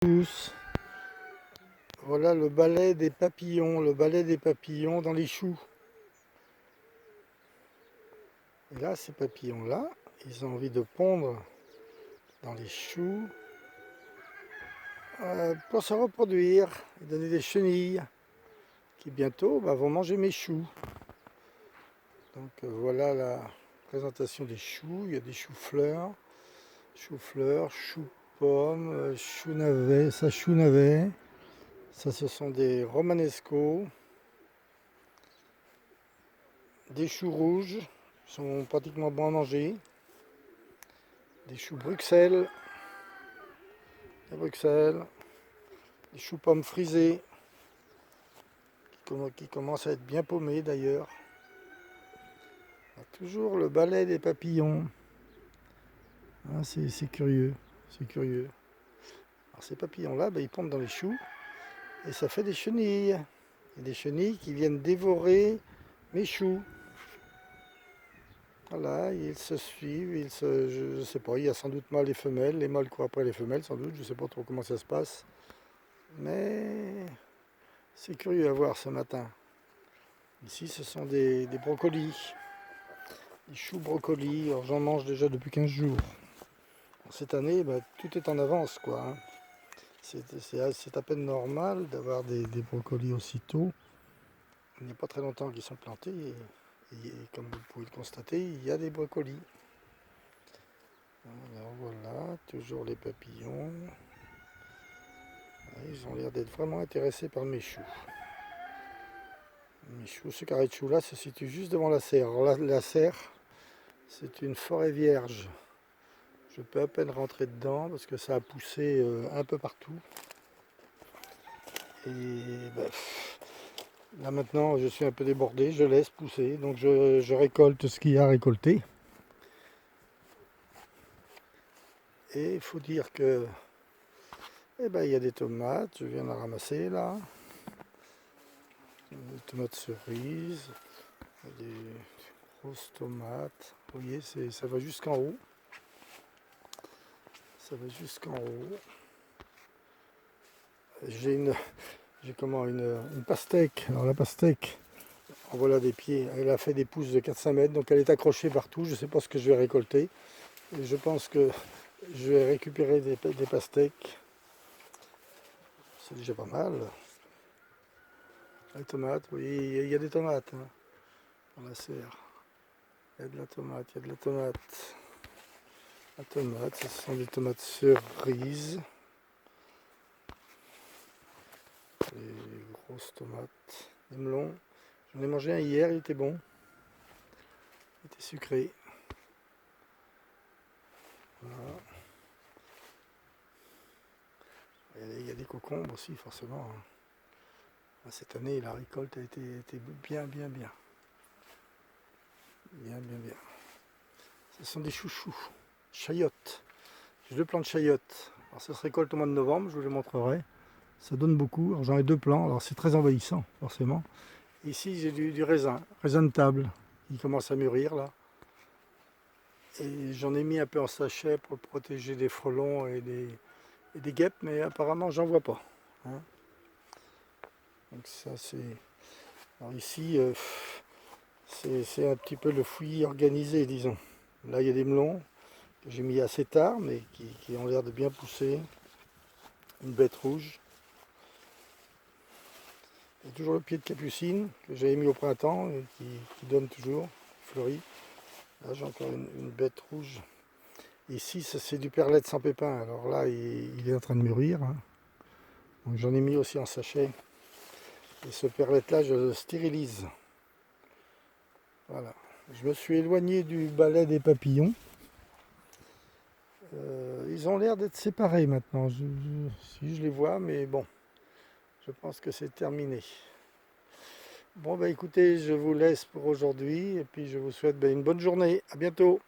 Tous. Voilà le balai des papillons, dans les choux. Et là, ces papillons-là, ils ont envie de pondre dans les choux pour se reproduire et donner des chenilles qui bientôt vont manger mes choux. Donc voilà la présentation des choux. Il y a des choux-fleurs, choux-pommes, choux-navets, ça chou-navet. Ça, ce sont des romanesco, des choux rouges, qui sont pratiquement bons à manger, des choux Bruxelles, des choux-pommes frisés, qui commencent à être bien paumés d'ailleurs. Toujours le balai des papillons. Ah, c'est curieux, c'est curieux. Alors ces papillons-là, ils pondent dans les choux et ça fait des chenilles. Et des chenilles qui viennent dévorer mes choux. Voilà, ils se suivent, je ne sais pas, il y a sans doute mâles et femelles, les mâles courent après les femelles sans doute, je ne sais pas trop comment ça se passe. Mais c'est curieux à voir ce matin. Ici ce sont des brocolis, des choux brocolis, alors j'en mange déjà depuis 15 jours. Cette année, tout est en avance quoi. Hein. C'est à peine normal d'avoir des brocolis aussitôt. Il n'y a pas très longtemps qu'ils sont plantés et comme vous pouvez le constater, il y a des brocolis. Alors voilà, toujours les papillons. Ils ont l'air d'être vraiment intéressés par mes choux. Mes choux, ce carré de choux là se situe juste devant la serre. Alors la serre, c'est une forêt vierge. Je peux à peine rentrer dedans parce que ça a poussé un peu partout. Et là maintenant, je suis un peu débordé, je laisse pousser. Donc je récolte ce qu'il y a à récolter. Et il faut dire que il y a des tomates, je viens de ramasser là. Des tomates cerises, des grosses tomates. Vous voyez, ça va jusqu'en haut. Ça va jusqu'en haut. J'ai une pastèque. Alors la pastèque, en voilà des pieds. Elle a fait des pousses de 4-5 mètres, donc elle est accrochée partout. Je ne sais pas ce que je vais récolter. Et je pense que je vais récupérer des pastèques. C'est déjà pas mal. Les tomates, vous voyez, il y a des tomates hein, dans la serre. Il y a de la tomate, il y a de la tomate. La tomate, ce sont des tomates cerises. Des grosses tomates, des melons. J'en ai mangé un hier, il était bon. Il était sucré. Voilà. Il y a des concombres aussi, forcément. Cette année, la récolte a été bien. Bien. Ce sont des chouchous, chayotes. J'ai 2 plants de chayotes. Alors ça se récolte au mois de novembre, je vous les montrerai. Ça donne beaucoup. Alors j'en ai 2 plants, alors c'est très envahissant, forcément. Ici, j'ai du raisin de table. Il commence à mûrir là. Et j'en ai mis un peu en sachet pour protéger des frelons et des guêpes, mais apparemment j'en vois pas. Hein. Donc ça c'est. Alors ici, c'est un petit peu le fouillis organisé, disons. Là il y a des melons que j'ai mis assez tard, mais qui ont l'air de bien pousser. Une bête rouge. Il y a toujours le pied de capucine que j'avais mis au printemps et qui donne toujours, fleurit. Là j'ai encore une bête rouge. Ici c'est du perlette sans pépin. Alors là il est en train de mûrir. Hein. Donc j'en ai mis aussi en sachet. Et ce perlette là je le stérilise. Voilà. Je me suis éloigné du balai des papillons. Ils ont l'air d'être séparés maintenant. Si je les vois, mais bon, je pense que c'est terminé. Bon écoutez, je vous laisse pour aujourd'hui et puis je vous souhaite une bonne journée. À bientôt.